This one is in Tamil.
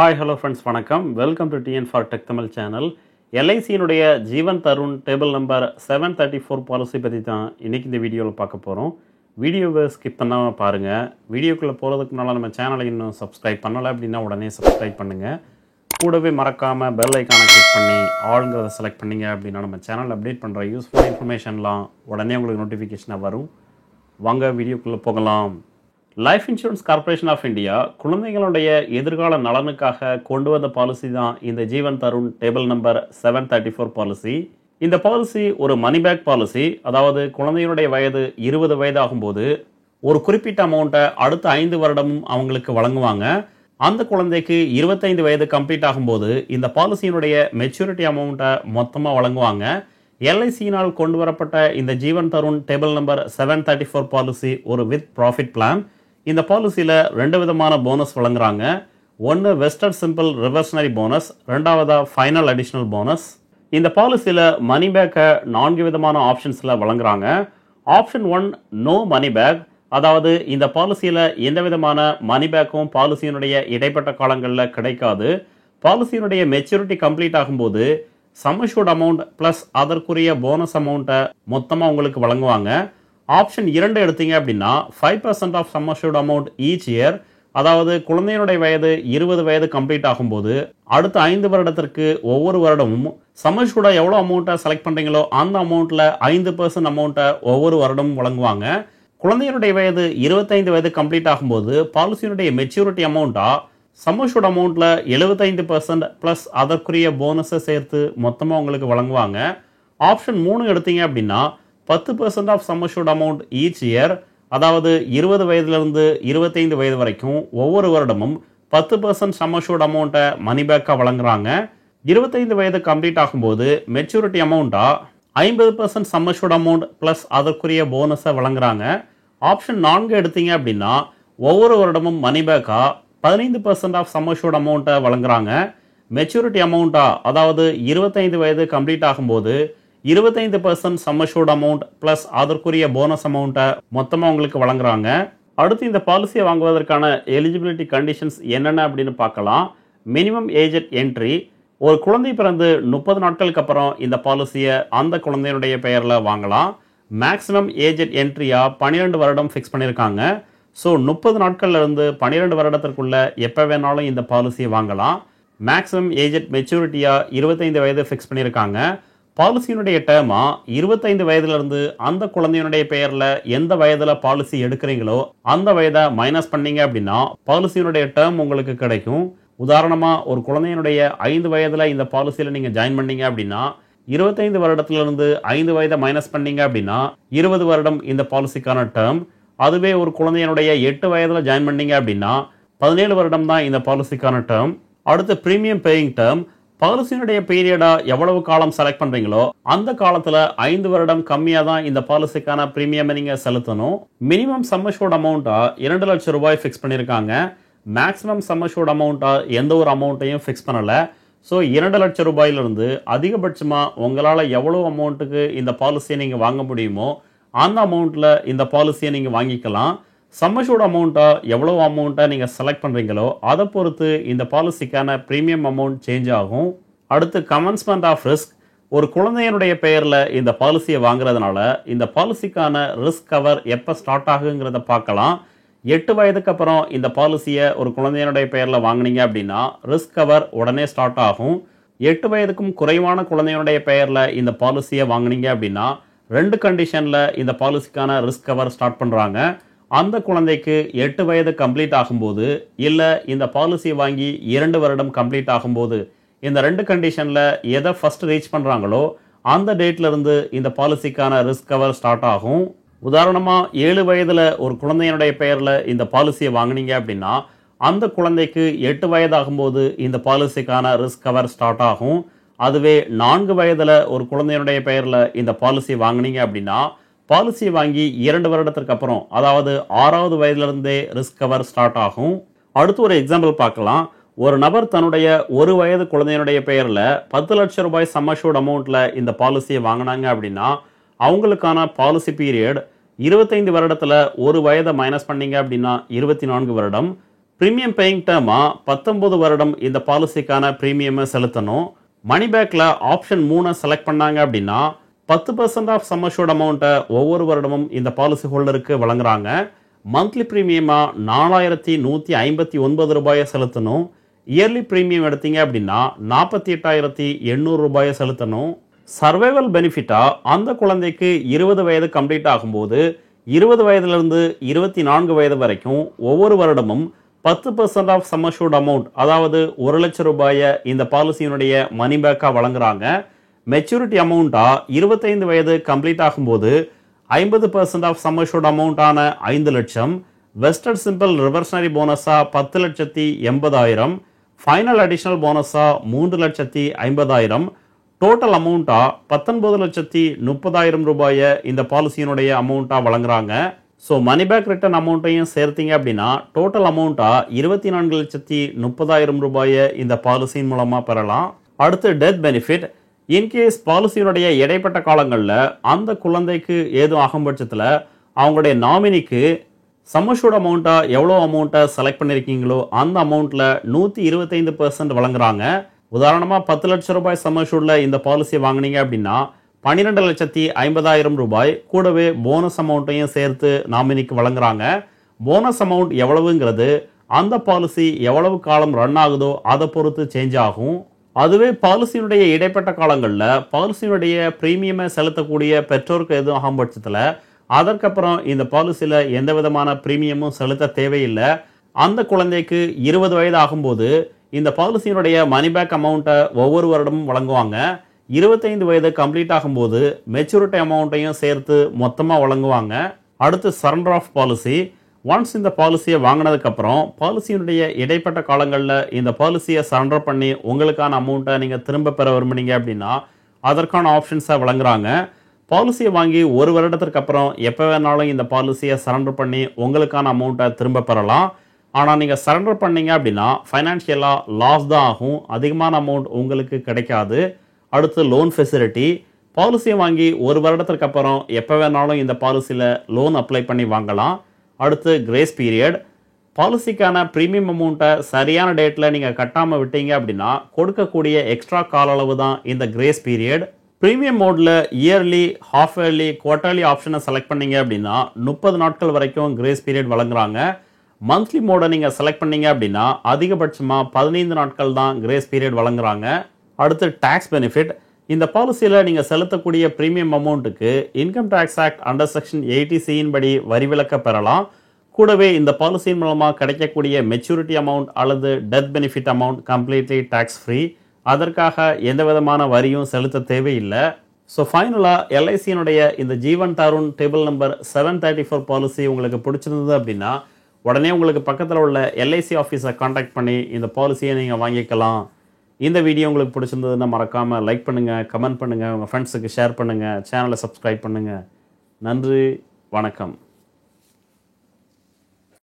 Hi, hello friends, வணக்கம். Welcome to TN for Tech Tamil channel. LIC னுடைய Jeevan Tarun table number 734 policy பற்றி தான் இன்றைக்கி இந்த வீடியோவில் பார்க்க போகிறோம். வீடியோவை ஸ்கிப் பண்ணாமல் பாருங்கள். வீடியோக்குள்ளே போகிறதுக்கு முன்னால் நம்ம சேனலை இன்னும் சப்ஸ்கிரைப் பண்ணலை அப்படின்னா உடனே சப்ஸ்கிரைப் பண்ணுங்கள். கூடவே மறக்காமல் பெல் ஐக்கானை கிளிக் பண்ணி ஆளுங்கிறத செலக்ட் பண்ணிங்க அப்படின்னா நம்ம சேனல் அப்டேட் பண்ணுற யூஸ்ஃபுல் இன்ஃபர்மேஷன்லாம் உடனே உங்களுக்கு நோட்டிஃபிகேஷனாக வரும். வாங்க வீடியோக்குள்ளே போகலாம். Life insurance corporation of India குழந்தைகளுடைய எதிர்கால நலனுக்காக கொண்டு வந்த பாலிசி தான் இந்த Jeevan Tarun table number 734 policy. இந்த பாலிசி ஒரு மணி பேக் பாலிசி. அதாவது குழந்தைகளுடைய வயது 20 வயது ஆகும்போது ஒரு குறிப்பிட்ட அமௌண்ட்டை அடுத்த 5 வருடமும் அவங்களுக்கு வழங்குவாங்க. அந்த குழந்தைக்கு 25 வயது கம்ப்ளீட் ஆகும்போது இந்த பாலிசியினுடைய மெச்சூரிட்டி அமௌண்ட்டை மொத்தமாக வழங்குவாங்க. எல்ஐசியினால் கொண்டு வரப்பட்ட இந்த ஜீவன் தருண் டேபிள் நம்பர் 734 பாலிசி ஒரு வித் ப்ராஃபிட் பிளான். இந்த பாலிசியில் 2 விதமான போனஸ் வழங்குறாங்க. ஒன்று வெஸ்டர்ன் சிம்பிள் ரிவர்ஷனரி போனஸ், ரெண்டாவதாக ஃபைனல் அடிஷ்னல் போனஸ். இந்த பாலிசியில் மணி பேக்கை 4 விதமான ஆப்ஷன்ஸில் வழங்குறாங்க. Option 1 no money back. அதாவது இந்த பாலிசியில் எந்த விதமான மணி பேக்கும் பாலிசியினுடைய இடைப்பட்ட காலங்களில் கிடைக்காது. பாலிசியினுடைய மெச்சூரிட்டி கம்ப்ளீட் ஆகும்போது சம்மஷூர்ட் அமௌண்ட் ப்ளஸ் அதற்குரிய போனஸ் அமௌண்ட்டை மொத்தமாக உங்களுக்கு வழங்குவாங்க. ஆப்ஷன் 2 எடுத்தீங்க அப்படின்னா 5% ஆஃப் சம்மஷூர்ட் அமௌண்ட் ஈச் இயர். அதாவது குழந்தையினுடைய வயது 20 வயது கம்ப்ளீட் ஆகும்போது அடுத்த 5 வருடத்திற்கு ஒவ்வொரு வருடமும் சம்மஷூர்டாக எவ்வளோ அமௌண்ட்டை செலக்ட் பண்ணுறீங்களோ அந்த அமௌண்ட்டில் 5% அமௌண்ட்டை ஒவ்வொரு வருடமும் வழங்குவாங்க. குழந்தையினுடைய வயது 25 வயது கம்ப்ளீட் ஆகும்போது பாலிசியினுடைய மெச்சூரிட்டி அமௌண்ட்டாக சம்மஷூர்ட் அமௌண்ட்டில் 75% ப்ளஸ் அதற்குரிய போனஸை சேர்த்து மொத்தமாக உங்களுக்கு வழங்குவாங்க. ஆப்ஷன் 3 எடுத்தீங்க அப்படின்னா 10% ஆஃப் சம்மஷூர்ட் அமௌண்ட் ஈச் இயர். அதாவது 20 வயதுலேருந்து 25 வயது வரைக்கும் ஒவ்வொரு வருடமும் 10% சம்மஷூர்ட் அமௌண்ட்டை மணி பேக்காக வழங்குறாங்க. 25 வயது கம்ப்ளீட் ஆகும்போது மெச்சூரிட்டி அமௌண்ட்டாக 50% சம்மஷூர்ட் அமௌண்ட் ப்ளஸ் அதற்குரிய போனஸை வழங்குறாங்க. ஆப்ஷன் 4 எடுத்தீங்க அப்படின்னா ஒவ்வொரு வருடமும் மணி பேக்காக 15% ஆஃப் சம்மஷூர்ட் அமௌண்ட்டை வழங்குறாங்க. மெச்சூரிட்டி அமௌண்ட்டாக அதாவது 25 வயது கம்ப்ளீட் ஆகும்போது 25% சம்மஷூர்ட் அமௌண்ட் ப்ளஸ் அதற்குரிய போனஸ் அமௌண்ட்டை மொத்தமாக உங்களுக்கு வழங்குறாங்க. அடுத்து இந்த பாலிசியை வாங்குவதற்கான எலிஜிபிலிட்டி கண்டிஷன்ஸ் என்னென்ன அப்படின்னு பார்க்கலாம். Minimum age at entry. ஒரு குழந்தை பிறந்து 30 நாட்களுக்கு அப்புறம் இந்த பாலிசியை அந்த குழந்தையினுடைய பெயரில் வாங்கலாம். மேக்ஸிமம் ஏஜ் அட் என்ட்ரியாக 12 வருடம் ஃபிக்ஸ் பண்ணியிருக்காங்க. ஸோ 30 நாட்கள்லேருந்து 12 வருடத்திற்குள்ள எப்போ வேணாலும் இந்த பாலிசியை வாங்கலாம். மேக்ஸிமம் ஏஜ் அட் மெச்சூரிட்டியாக 25 வயது ஃபிக்ஸ் பண்ணியிருக்காங்க. பாலிசியினுடைய டேர்மாக 25 வயதுலேருந்து அந்த குழந்தையினுடைய பெயரில் எந்த வயதில் பாலிசி எடுக்கிறீங்களோ அந்த வயதை மைனஸ் பண்ணீங்க அப்படின்னா பாலிசியினுடைய டேர்ம் உங்களுக்கு கிடைக்கும். உதாரணமாக ஒரு குழந்தையினுடைய 5 வயதில் இந்த பாலிசியில் நீங்கள் ஜாயின் பண்ணீங்க அப்படின்னா 25 வருடத்திலிருந்து 5 வயதை மைனஸ் பண்ணீங்க அப்படின்னா 20 வருடம் இந்த பாலிசிக்கான டேர்ம். அதுவே ஒரு குழந்தையினுடைய 8 வயதில் ஜாயின் பண்ணீங்க அப்படின்னா 17 வருடம் தான் இந்த பாலிசிக்கான டேர்ம். அடுத்து ப்ரீமியம் பேயிங் டேர்ம். பாலிசியினுடைய பீரியடாக எவ்வளவு காலம் செலக்ட் பண்ணுறீங்களோ அந்த காலத்தில் 5 வருடம் கம்மியாக தான் இந்த பாலிசிக்கான ப்ரீமியமை நீங்கள் செலுத்தணும். மினிமம் சம்மஷூர்ட் அமௌண்ட்டாக 2 லட்சம் ரூபாய் ஃபிக்ஸ் பண்ணியிருக்காங்க. மேக்ஸிமம் சம்மஷூர்ட் அமௌண்ட்டாக எந்த ஒரு அமௌண்ட்டையும் ஃபிக்ஸ் பண்ணலை. ஸோ 2 லட்சம் ரூபாயிலிருந்து அதிகபட்சமாக உங்களால் எவ்வளோ அமௌண்ட்டுக்கு இந்த பாலிசியை நீங்கள் வாங்க முடியுமோ அந்த அமௌண்ட்டில் இந்த பாலிசியை நீங்கள் வாங்கிக்கலாம். சம்மஷூர்ட் அமௌண்ட்டாக எவ்வளோ அமௌண்ட்டை நீங்கள் செலக்ட் பண்ணுறீங்களோ அதை பொறுத்து இந்த பாலிசிக்கான ப்ரீமியம் அமௌண்ட் சேஞ்ச் ஆகும். அடுத்து கமன்ஸ்மெண்ட் ஆஃப் ரிஸ்க். ஒரு குழந்தையினுடைய பெயரில் இந்த பாலிசியை வாங்குறதுனால இந்த பாலிசிக்கான ரிஸ்க் கவர் எப்போ ஸ்டார்ட் ஆகுங்கிறத பார்க்கலாம். 8 வயதுக்கு அப்புறம் இந்த பாலிசியை ஒரு குழந்தையினுடைய பெயரில் வாங்கினீங்க அப்படின்னா ரிஸ்க் கவர் உடனே ஸ்டார்ட் ஆகும். 8 வயதுக்கும் குறைவான குழந்தையினுடைய பெயரில் இந்த பாலிசியை வாங்கினீங்க அப்படின்னா 2 கண்டிஷனில் இந்த பாலிசிக்கான ரிஸ்க் கவர் ஸ்டார்ட் பண்ணுறாங்க. அந்த குழந்தைக்கு 8 வயது கம்ப்ளீட் ஆகும்போது இல்லை இந்த பாலிசியை வாங்கி 2 வருடம் கம்ப்ளீட் ஆகும்போது இந்த 2 கண்டிஷனில் எதை ஃபஸ்ட் ரீச் பண்ணுறாங்களோ அந்த டேட்லேருந்து இந்த பாலிசிக்கான ரிஸ்க் கவர் ஸ்டார்ட் ஆகும். உதாரணமாக 7 வயதில் ஒரு குழந்தையினுடைய பெயரில் இந்த பாலிசியை வாங்கினீங்க அப்படின்னா அந்த குழந்தைக்கு 8 வயது ஆகும்போது இந்த பாலிசிக்கான ரிஸ்க் கவர் ஸ்டார்ட் ஆகும். அதுவே 4 வயதில் ஒரு குழந்தையினுடைய பெயரில் இந்த பாலிசி வாங்கினீங்க அப்படின்னா பாலிசியை வாங்கி 2 வருடத்திற்கு அப்புறம் அதாவது 6வது வயதிலிருந்தே ரிஸ்க் கவர் ஸ்டார்ட் ஆகும். அடுத்து ஒரு எக்ஸாம்பிள் பார்க்கலாம். ஒரு நபர் தன்னுடைய 1 வயது குழந்தையினுடைய பெயரில் 10 லட்சம் ரூபாய் சம்மஷூர்ட் அமௌண்ட்டில் இந்த பாலிசியை வாங்கினாங்க அப்படின்னா அவங்களுக்கான பாலிசி பீரியட் 25 வருடத்தில் 1 வயதை மைனஸ் பண்ணீங்க அப்படின்னா 24 வருடம். பிரீமியம் பேயிங் டேர்மா 19 வருடம் இந்த பாலிசிக்கான பிரீமியமை செலுத்தணும். மணி பேக்கில் ஆப்ஷன் 3 செலக்ட் பண்ணாங்க அப்படின்னா 10% ஆஃப் சம் அஷ்யூர்ட் அமௌண்ட்டை ஒவ்வொரு வருடமும் இந்த பாலிசி ஹோல்டருக்கு வழங்குறாங்க. மந்த்லி பிரீமியமாக 4159 ரூபாயை செலுத்தணும். இயர்லி பிரீமியம் எடுத்தீங்க அப்படின்னா 48,800 ரூபாயை செலுத்தணும். சர்வைவல் பெனிஃபிட்டாக அந்த குழந்தைக்கு 20 வயது கம்ப்ளீட் ஆகும்போது 20 வயதிலிருந்து 24 வயது வரைக்கும் ஒவ்வொரு வருடமும் 10% ஆஃப் சம் அஷ்யூர்ட் அமௌண்ட், அதாவது 1 லட்சம் ரூபாயை இந்த பாலிசியினுடைய மணி பேக்காக வழங்குறாங்க. மெச்சூரிட்டி அமௌண்ட்டாக 25 வயது கம்ப்ளீட் ஆகும்போது 50% ஆஃப் சம் அஷ்யூர்ட் அமௌண்ட்டான 5 லட்சம், வெஸ்டட் சிம்பிள் ரிவர்ஷனரி போனஸாக 10,80,000, ஃபைனல் அடிஷனல் போனஸாக 3,50,000, டோட்டல் அமௌண்ட்டாக 19,30,000 ரூபாயை இந்த பாலிசியினுடைய அமௌண்ட்டாக வழங்குறாங்க. ஸோ மணி பேக் ரிட்டர்ன் அமௌண்ட்டையும் சேர்த்தீங்க அப்படின்னா டோட்டல் அமௌண்ட்டாக 24,30,000 ரூபாயை இந்த பாலிசியின் மூலமாக பெறலாம். அடுத்து டெத் பெனிஃபிட். இன்கேஸ் பாலிசியினுடைய இடைப்பட்ட காலங்களில் அந்த குழந்தைக்கு ஏதும் ஆகும் பட்சத்தில் அவங்களுடைய நாமினிக்கு சம் அஷ்யூர்ட் அமௌண்ட்டாக எவ்வளோ அமௌண்ட்டை செலக்ட் பண்ணியிருக்கீங்களோ அந்த அமௌண்ட்டில் 125% வழங்குறாங்க. உதாரணமாக 10 லட்சம் ரூபாய் சம் அஷ்யூர்டில் இந்த பாலிசியை வாங்கினீங்க அப்படின்னா 12,50,000 ரூபாய் கூடவே போனஸ் அமௌண்ட்டையும் சேர்த்து நாமினிக்கு வழங்குறாங்க. போனஸ் அமௌண்ட் எவ்வளவுங்கிறது அந்த பாலிசி எவ்வளவு காலம் ரன் ஆகுதோ அதை பொறுத்து சேஞ்ச் ஆகும். அதுவே பாலிசியினுடைய இடைப்பட்ட காலங்களில் பாலிசியினுடைய பிரீமியமை செலுத்தக்கூடிய பெற்றோருக்கு எதுவும் ஆகும் பட்சத்தில் அதற்கப்புறம் இந்த பாலிசியில் எந்த விதமான பிரீமியமும் செலுத்த தேவையில்லை. அந்த குழந்தைக்கு 20 வயது ஆகும்போது இந்த பாலிசியினுடைய மணி பேக் அமௌண்ட்டை ஒவ்வொரு வருடமும் வழங்குவாங்க. 25 வயது கம்ப்ளீட் ஆகும்போது மெச்சூரிட்டி அமௌண்ட்டையும் சேர்த்து மொத்தமாக வழங்குவாங்க. அடுத்து சரண்டர் ஆஃப் பாலிசி. ஒன்ஸ் இந்த பாலிசியை வாங்கினதுக்கப்புறம் பாலிசியினுடைய இடைப்பட்ட காலங்களில் இந்த பாலிசியை சரண்டர் பண்ணி உங்களுக்கான அமௌண்ட்டை நீங்கள் திரும்ப பெற விரும்புனீங்க அப்படின்னா அதற்கான ஆப்ஷன்ஸை வழங்குறாங்க. பாலிசியை வாங்கி ஒரு வருடத்திற்கு அப்புறம் எப்போ வேணாலும் இந்த பாலிசியை சரண்டர் பண்ணி உங்களுக்கான அமௌண்ட்டை திரும்ப பெறலாம். ஆனால் நீங்கள் சரண்டர் பண்ணீங்க அப்படின்னா ஃபைனான்ஷியலாக லாஸ் தான் ஆகும், அதிகமான அமௌண்ட் உங்களுக்கு கிடைக்காது. அடுத்து லோன் ஃபெசிலிட்டி. பாலிசியை வாங்கி ஒரு வருடத்திற்கு அப்புறம் எப்போ வேணாலும் இந்த பாலிசியில் லோன் அப்ளை பண்ணி வாங்கலாம். அடுத்து கிரேஸ் பீரியட். பாலிசிக்கான ப்ரீமியம் அமௌண்ட்டை சரியான டேட்டில் நீங்கள் கட்டாமல் விட்டீங்க அப்படின்னா கொடுக்கக்கூடிய எக்ஸ்ட்ரா கால அளவு தான் இந்த கிரேஸ் பீரியட். ப்ரீமியம் மோடில் இயர்லி, ஹாஃப் இயர்லி, குவார்ட்டர்லி ஆப்ஷனை செலக்ட் பண்ணீங்க அப்படின்னா 30 நாட்கள் வரைக்கும் கிரேஸ் பீரியட் வழங்குறாங்க. மந்த்லி மோடை நீங்கள் செலக்ட் பண்ணீங்க அப்படின்னா அதிகபட்சமாக 15 நாட்கள் தான் கிரேஸ் பீரியட் வழங்குறாங்க. அடுத்து டேக்ஸ் பெனிஃபிட். இந்த பாலிசியில் நீங்கள் செலுத்தக்கூடிய ப்ரீமியம் அமௌண்ட்டுக்கு income tax act under section 80C படி வரி விலக்க பெறலாம். கூடவே இந்த பாலிசியின் மூலமாக கிடைக்கக்கூடிய மெச்சூரிட்டி அமௌண்ட் அல்லது death benefit amount completely tax free. அதற்காக எந்த விதமான வரியும் செலுத்த தேவையில்லை. ஸோ ஃபைனலாக எல்ஐசியினுடைய இந்த Jeevan Tarun table number 734 policy உங்களுக்கு பிடிச்சிருந்தது அப்படின்னா உடனே உங்களுக்கு பக்கத்தில் உள்ள எல்ஐசி ஆஃபீஸை காண்டாக்ட் பண்ணி இந்த பாலிசியை நீங்கள் வாங்கிக்கலாம். இந்த வீடியோ உங்களுக்கு பிடிச்சிருந்ததுன்னா மறக்காமல் லைக் பண்ணுங்கள், கமெண்ட் பண்ணுங்கள், உங்கள் ஃப்ரெண்ட்ஸுக்கு ஷேர் பண்ணுங்கள், சேனலை சப்ஸ்கிரைப் பண்ணுங்கள். நன்றி, வணக்கம்.